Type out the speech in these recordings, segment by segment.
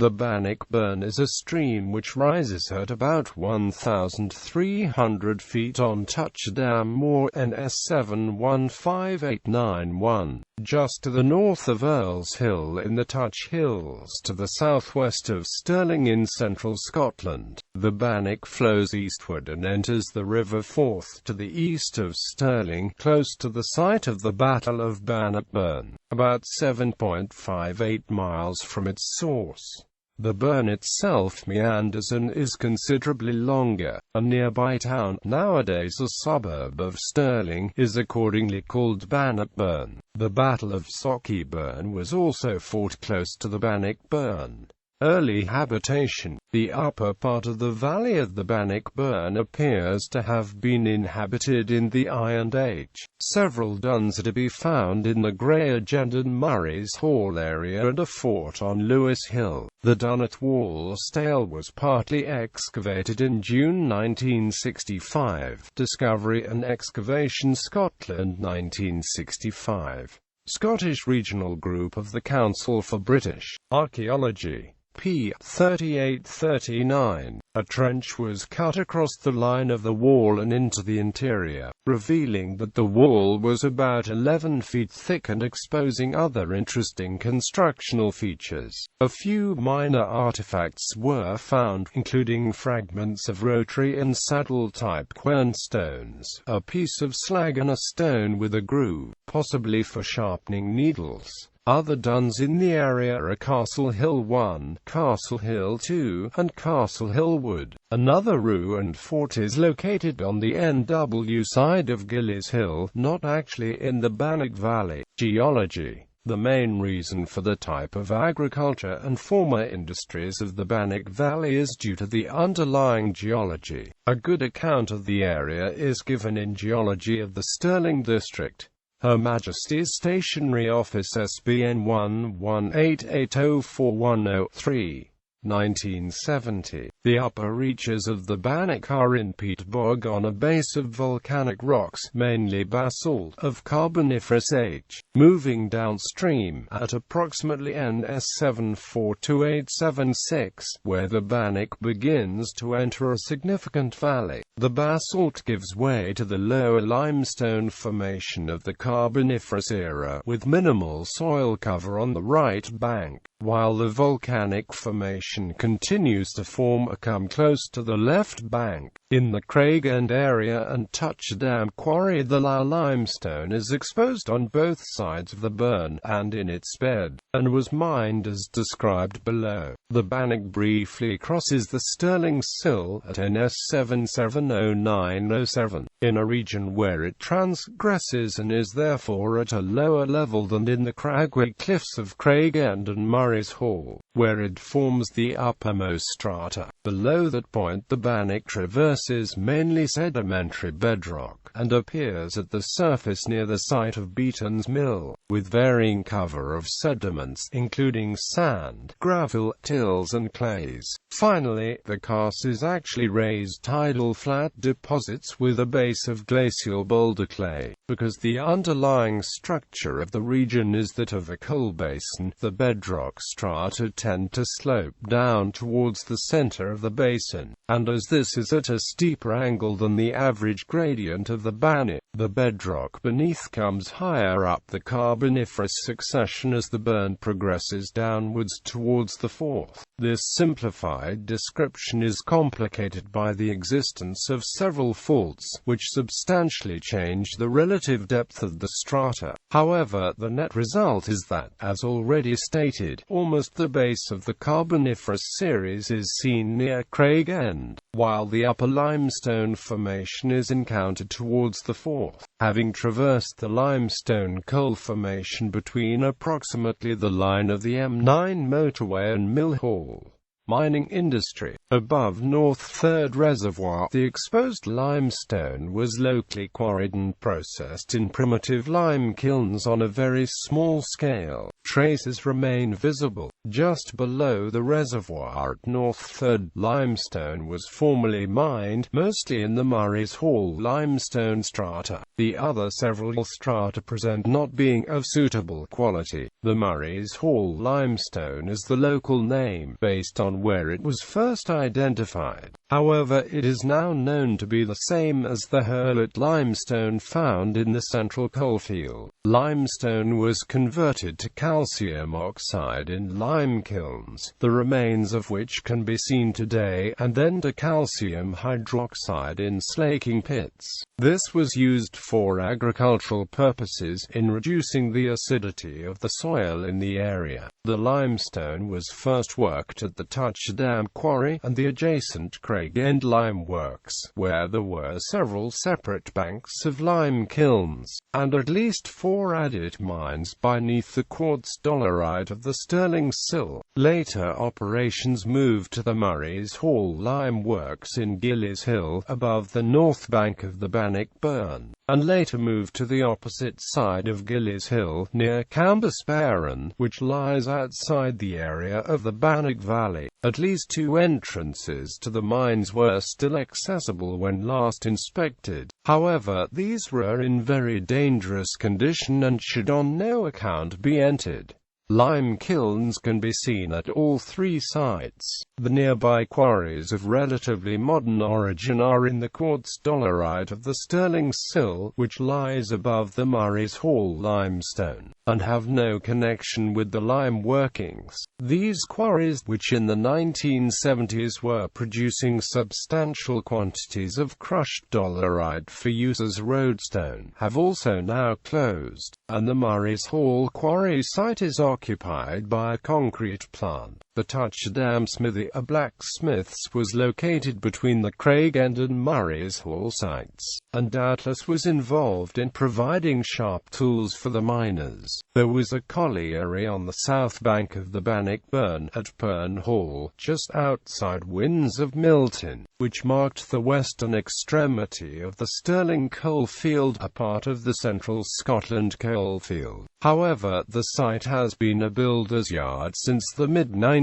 The Bannock Burn is a stream which rises at about 1,300 feet on Touchadam Moor, NS 715891, just to the north of Earl's Hill in the Touch Hills to the southwest of Stirling in central Scotland. The Bannock flows eastward and enters the River Forth to the east of Stirling, close to the site of the Battle of Bannockburn, about 7.58 miles from its source. The burn itself meanders and is considerably longer. A nearby town, nowadays a suburb of Stirling, is accordingly called Bannock Burn. The Battle of Bannockburn was also fought close to the Bannock Burn. Early habitation. The upper part of the valley of the Bannock Burn appears to have been inhabited in the Iron Age. Several duns are to be found in the Grey Age and Murray's Hall area and a fort on Lewis Hill. The dun at Wallstale was partly excavated in June 1965. Discovery and Excavation Scotland 1965. Scottish Regional Group of the Council for British Archaeology. p. 3839. A trench was cut across the line of the wall and into the interior, revealing that the wall was about 11 feet thick and exposing other interesting constructional features. A few minor artifacts were found, including fragments of rotary and saddle-type quernstones, a piece of slag and a stone with a groove, possibly for sharpening needles. Other duns in the area are Castle Hill 1, Castle Hill 2, and Castle Hill Wood. Another ruined fort is located on the NW side of Gillies Hill, not actually in the Bannock Valley. Geology. The main reason for the type of agriculture and former industries of the Bannock Valley is due to the underlying geology. A good account of the area is given in Geology of the Stirling District. Her Majesty's Stationery Office SBN 11880410-3. 1970. The upper reaches of the Bannock are in peat bog on a base of volcanic rocks, mainly basalt, of Carboniferous age. Moving downstream, at approximately NS 742876, where the Bannock begins to enter a significant valley, the basalt gives way to the lower limestone formation of the Carboniferous era, with minimal soil cover on the right bank, while the volcanic formation continues to form come close to the left bank. In the Craig End area and Touchadam Quarry, the limestone is exposed on both sides of the burn and in its bed, and was mined as described below. The Bannock briefly crosses the Stirling Sill at NS 770907, in a region where it transgresses and is therefore at a lower level than in the craggy cliffs of Craig End and Murray's Hall, where it forms the uppermost strata. Below that point the Bannock traverses mainly sedimentary bedrock, and appears at the surface near the site of Beaton's Mill, with varying cover of sediments, including sand, gravel, tills and clays. Finally, the karst is actually raised tidal flat deposits with a base of glacial boulder clay. Because the underlying structure of the region is that of a coal basin, the bedrock strata tend to slope down towards the center of the basin, and as this is at a steeper angle than the average gradient of the Bannock, the bedrock beneath comes higher up the Carboniferous succession as the burn progresses downwards towards the Forth. This simplified description is complicated by the existence of several faults, which substantially change the relative depth of the strata. However, the net result is that, as already stated, almost the base of the Carboniferous series is seen near Craig End, while the upper limestone formation is encountered towards the Forth. Having traversed the limestone coal formation between approximately the line of the M9 motorway and Mill Hall, Mining industry. Above North Third Reservoir, the exposed limestone was locally quarried and processed in primitive lime kilns on a very small scale. Traces remain visible. Just below the reservoir at North Third, limestone was formerly mined, mostly in the Murray's Hall limestone strata. The other several strata present not being of suitable quality. The Murray's Hall limestone is the local name, based on where it was first identified. However, it is now known to be the same as the Hurlet limestone found in the central coalfield. Limestone was converted to calcium oxide in lime kilns, the remains of which can be seen today, and then to calcium hydroxide in slaking pits. This was used for agricultural purposes in reducing the acidity of the soil in the area. The limestone was first worked at the Touchadam quarry and the adjacent Craig End lime works, where there were several separate banks of lime kilns, and at least 4 adit mines beneath the quartz dolerite of the Stirling sill. Later operations moved to the Murray's Hall lime works in Gillies Hill, above the north bank of the Bannock Burn, and later moved to the opposite side of Gillies Hill, near Cambusbarron, which lies outside the area of the Bannock Valley. At least 2 entrances to the mines were still accessible when last inspected. However, these were in very dangerous condition and should on no account be entered. Lime kilns can be seen at all 3 sites. The nearby quarries of relatively modern origin are in the quartz dolerite of the Stirling sill, which lies above the Murray's Hall limestone, and have no connection with the lime workings. These quarries, which in the 1970s were producing substantial quantities of crushed dolerite for use as roadstone, have also now closed, and the Murray's Hall quarry site is occupied by a concrete plant. The Touchadam smithy, a blacksmith's, was located between the Craig End and Murray's Hall sites, and doubtless was involved in providing sharp tools for the miners. There was a colliery on the south bank of the Bannock Burn, at Burn Hall, just outside Winds of Milton, which marked the western extremity of the Stirling coalfield, a part of the central Scotland coalfield. However, the site has been a builder's yard since the mid-1960s.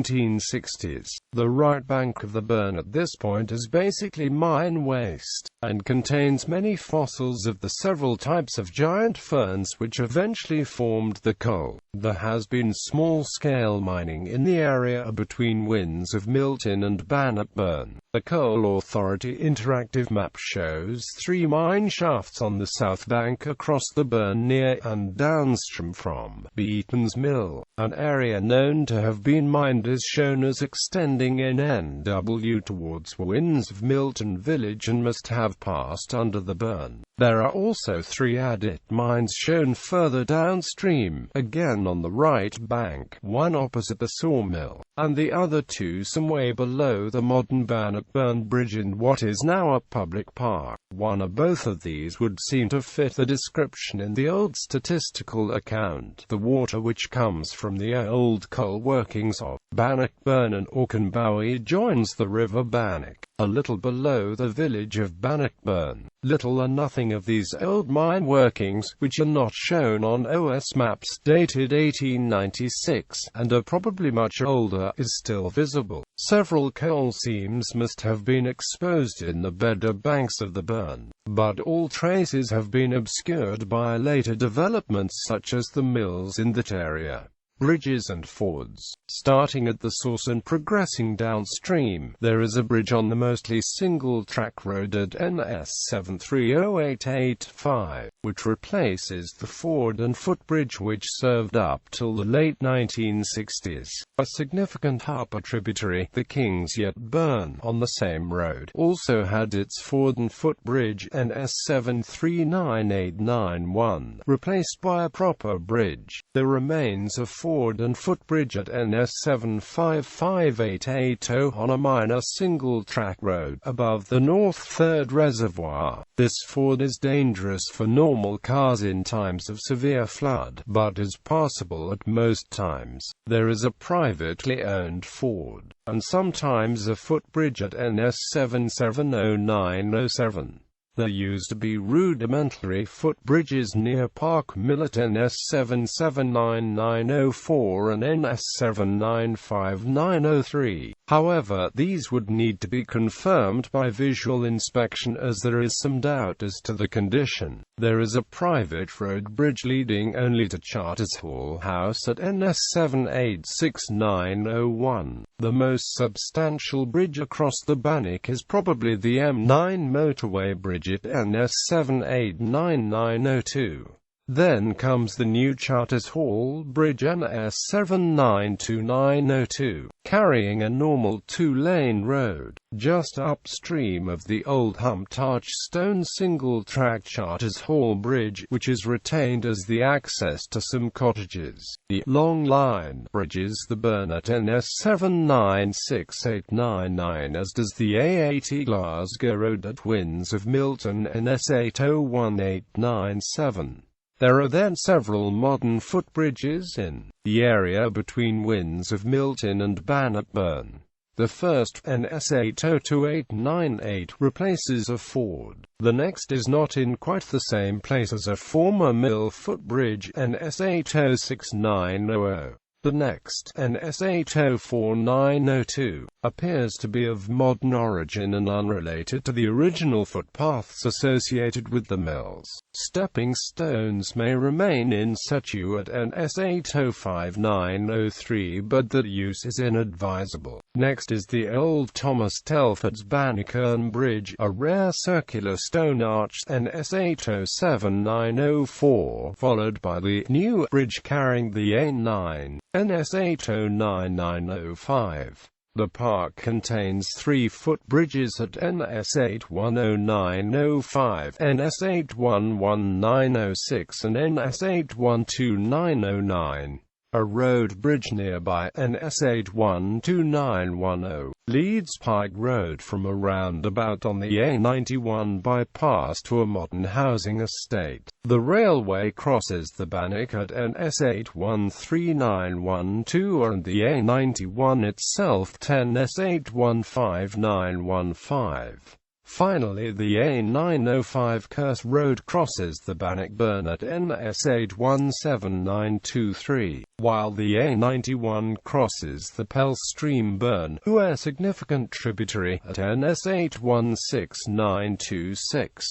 The right bank of the burn at this point is basically mine waste, and contains many fossils of the several types of giant ferns which eventually formed the coal. There has been small-scale mining in the area between Winds of Milton and Bannock Burn. The Coal Authority interactive map shows 3 mine shafts on the south bank across the burn near and downstream from Beaton's Mill. An area known to have been mined is shown as extending in NW towards Winds of Milton village and must have passed under the burn. There are also 3 adit mines shown further downstream, again on the right bank, one opposite the sawmill, and the other 2 some way below the modern Bannock Burn Bridge in what is now a public park. One or both of these would seem to fit the description in the old statistical account. The water which comes from the old coal workings of Bannock Burn and Auchenbowie joins the river Bannock, a little below the village of Bannock Burn. Little or nothing of these old mine workings, which are not shown on OS maps dated 1896, and are probably much older, is still visible. Several coal seams must have been exposed in the bed or banks of the burn, but all traces have been obscured by later developments such as the mills in that area. Bridges and fords. Starting at the source and progressing downstream, there is a bridge on the mostly single-track road at NS 730885, which replaces the ford and footbridge which served up till the late 1960s. A significant upper tributary, the King's Yet Burn, on the same road, also had its ford and footbridge, NS 739891, replaced by a proper bridge. The remains of ford and footbridge at NS 755880 on a minor single-track road above the North Third Reservoir. This ford is dangerous for normal cars in times of severe flood, but is passable at most times. There is a privately owned ford and sometimes a footbridge at NS 770907. There used to be rudimentary footbridges near Park Mill at NS 779904 and NS 795903. However, these would need to be confirmed by visual inspection as there is some doubt as to the condition. There is a private road bridge leading only to Charters Hall House at NS 786901. The most substantial bridge across the Bannock is probably the M9 motorway bridge at NS 789902. Then comes the new Charters Hall Bridge NS 792902, carrying a normal two-lane road, just upstream of the old humped-arch stone single-track Charters Hall Bridge, which is retained as the access to some cottages. The Long Line Bridge is the Burn at NS 796899, as does the A80 Glasgow Road at Winds of Milton NS 801897. There are then several modern footbridges in the area between Winds of Milton and Bannock Burn. The first, NS 802898, replaces a ford. The next is not in quite the same place as a former mill footbridge, NS 806900. The next, NS 804902, appears to be of modern origin and unrelated to the original footpaths associated with the mills. Stepping stones may remain in situ at NS 805903, but that use is inadvisable. Next is the old Thomas Telford's Bannock Burn Bridge, a rare circular stone arch, NS 807904, followed by the new bridge carrying the A9, NS 809905. The park contains 3 footbridges at NS 810905, NS 811906 and NS 812909. A road bridge nearby, NS 812910, leads Pike Road from a roundabout on the A91 bypass to a modern housing estate. The railway crosses the Bannock at NS 813912 and the A91 itself at NS 815915. Finally, the A905 Curse Road crosses the Bannock Burn at NS 817923, while the A91 crosses the Pell Stream Burn, a significant tributary, at NS 816926.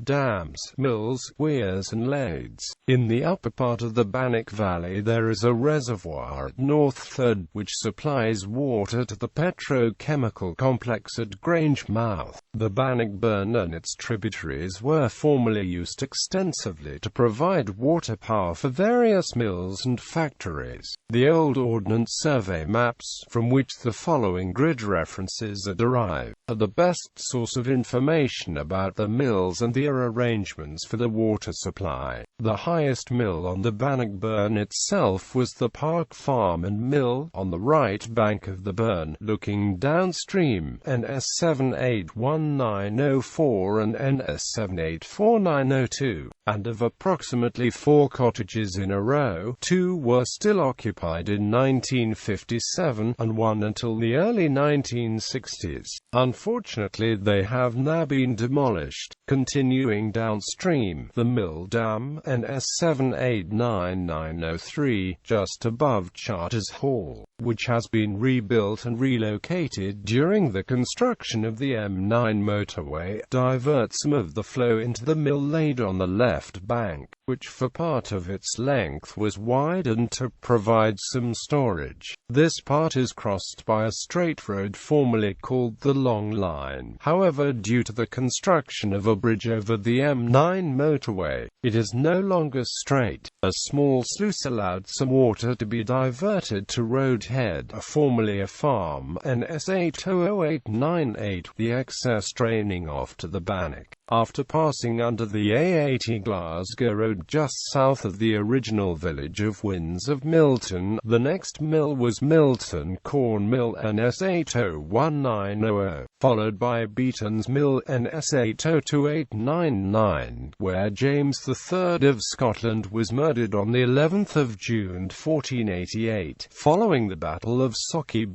Dams, mills, weirs and lathes. In the upper part of the Bannock Valley there is a reservoir at North Third, which supplies water to the petrochemical complex at Grange Mouth. The Bannock Burn and its tributaries were formerly used extensively to provide water power for various mills and factories. The old Ordnance Survey maps, from which the following grid references are derived, are the best source of information about the mills and the arrangements for the water supply. The highest mill on the Bannock Burn itself was the Park Farm and Mill, on the right bank of the burn, looking downstream, NS 781904 and NS 784902, and of approximately 4 cottages in a row, 2 were still occupied in 1957, and 1 until the early 1960s. Unfortunately, they have now been demolished. Continuing downstream, the Mill Dam, NS 789903, just above Charters Hall, which has been rebuilt and relocated during the construction of the M9 motorway, diverts some of the flow into the mill laid on the left bank, which for part of its length was widened to provide some storage. This part is crossed by a straight road formerly called the Long Line. However, due to the construction of a bridge over the M9 motorway, it is no longer straight. A small sluice allowed some water to be diverted to Road Head, formerly a farm, NS 800898, the excess draining off to the Bannock. After passing under the A80 Glasgow Road just south of the original village of Winds of Milton, the next mill was Milton Corn Mill NS 801900, followed by Beaton's Mill NS 802899, where James III of Scotland was murdered on the 11th of June 1488, following the Battle of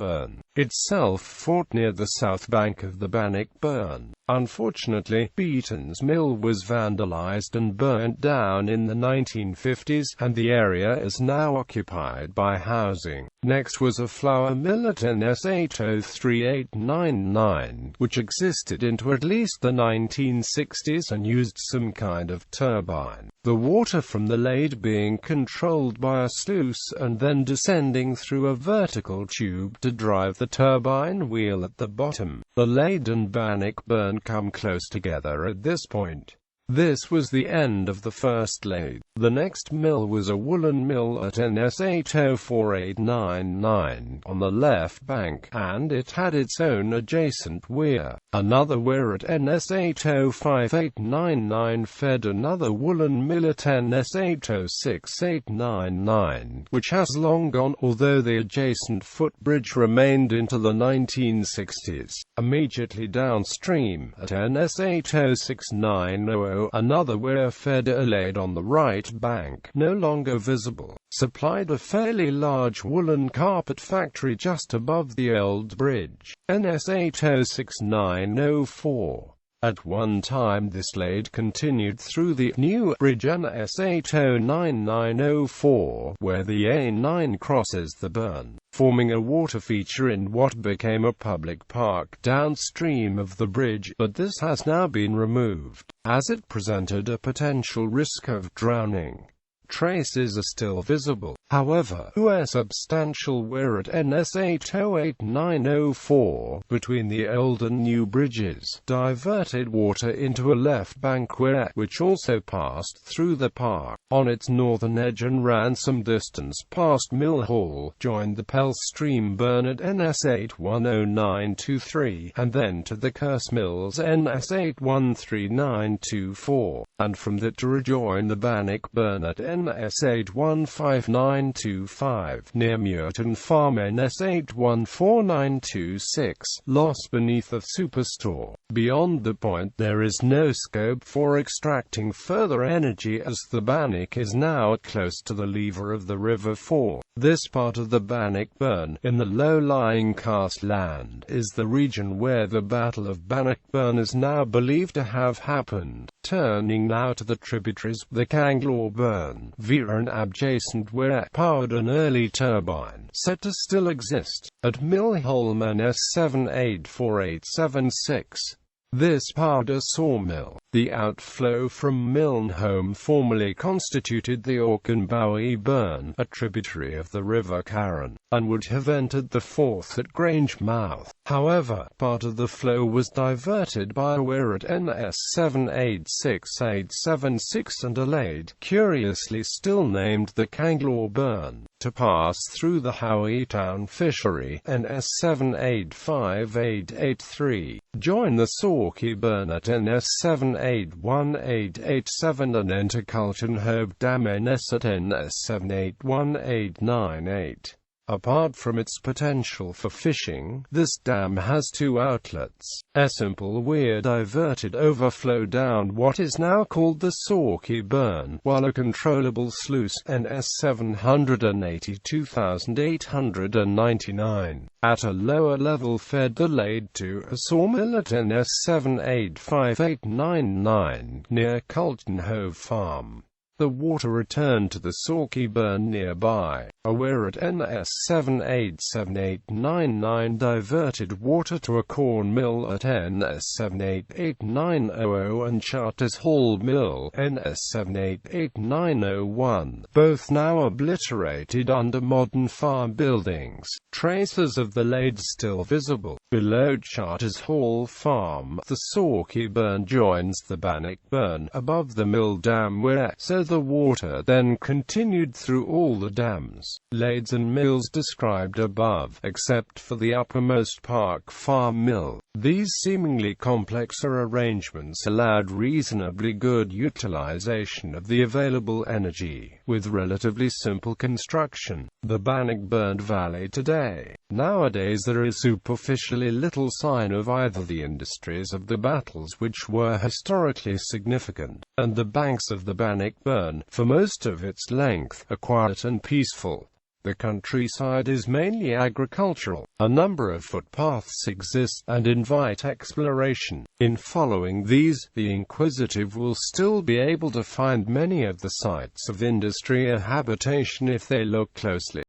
Bannockburn, itself fought near the south bank of the Bannock Burn. Unfortunately, Beaton's Mill was vandalized and burnt down in the 1950s, and the area is now occupied by housing. Next was a flour mill at NS 803899, which existed into at least the 1960s and used some kind of turbine, the water from the lade being controlled by a sluice and then descending through a vertical tube to drive the turbine wheel at the bottom. The lade and Bannock Burn come close together at this point. This was the end of the first lade. The next mill was a woolen mill at NS 804899 on the left bank, and it had its own adjacent weir. Another weir at NS 805899 fed another woolen mill at NS 806899, which has long gone, although the adjacent footbridge remained into the 1960s. Immediately downstream, at NS 806900, another weir fed a lade on the right bank, no longer visible, supplied a fairly large woolen carpet factory just above the old bridge, NS 806904. At one time this lade continued through the new bridge NS 809904, where the A9 crosses the burn, forming a water feature in what became a public park downstream of the bridge, but this has now been removed, as it presented a potential risk of drowning. Traces are still visible, however, a substantial weir at NS 808904, between the old and new bridges, diverted water into a left bank weir, which also passed through the park, on its northern edge and ran some distance past Mill Hall, joined the Pell Stream burn at NS 810923, and then to the Curse Mills NS 813924, and from that to rejoin the Bannock Burn at NS 815925, near Muirton Farm NS 814926, lost beneath a superstore. Beyond the point there is no scope for extracting further energy, as the Bannock is now close to the lever of the River Forth. This part of the Bannock Burn, in the low-lying karst land, is the region where the Battle of Bannockburn is now believed to have happened. Turning now to the tributaries, the Canglor Burn, via an adjacent weir, powered an early turbine, said to still exist, at Millholm NS 784876. This powered a sawmill. The outflow from Millholm formerly constituted the Auchenbowie Burn, a tributary of the River Carron, and would have entered the Forth at Grange Mouth. However, part of the flow was diverted by a weir at NS 786876 and a lade, curiously still named the Canglor Burn, to pass through the Howeytown Fishery, NS 785883, join the Sawkey Burn at NS 781887 and enter Cultenhope Dam NS at NS 781898. Apart from its potential for fishing, this dam has two outlets. A simple weir diverted overflow down what is now called the Sawkey Burn, while a controllable sluice, NS 782899, at a lower level fed the lade to a sawmill at NS 785899, near Cultenhope Farm. The water returned to the Sawkey Burn nearby. A weir at NS 787899 diverted water to a corn mill at NS 788900 and Charters Hall Mill, NS 788901, both now obliterated under modern farm buildings. Traces of the lade still visible. Below Charters Hall Farm, the Sawkey Burn joins the Bannock Burn, above the mill dam weir, says the water then continued through all the dams, lades and mills described above, except for the uppermost Park Farm Mill. These seemingly complex arrangements allowed reasonably good utilization of the available energy, with relatively simple construction. The Bannock Burn Valley today. Nowadays there is superficially little sign of either the industries of the battles which were historically significant, and the banks of the Bannock Burn, for most of its length, are quiet and peaceful. The countryside is mainly agricultural. A number of footpaths exist, and invite exploration. In following these, the inquisitive will still be able to find many of the sites of industry or habitation if they look closely.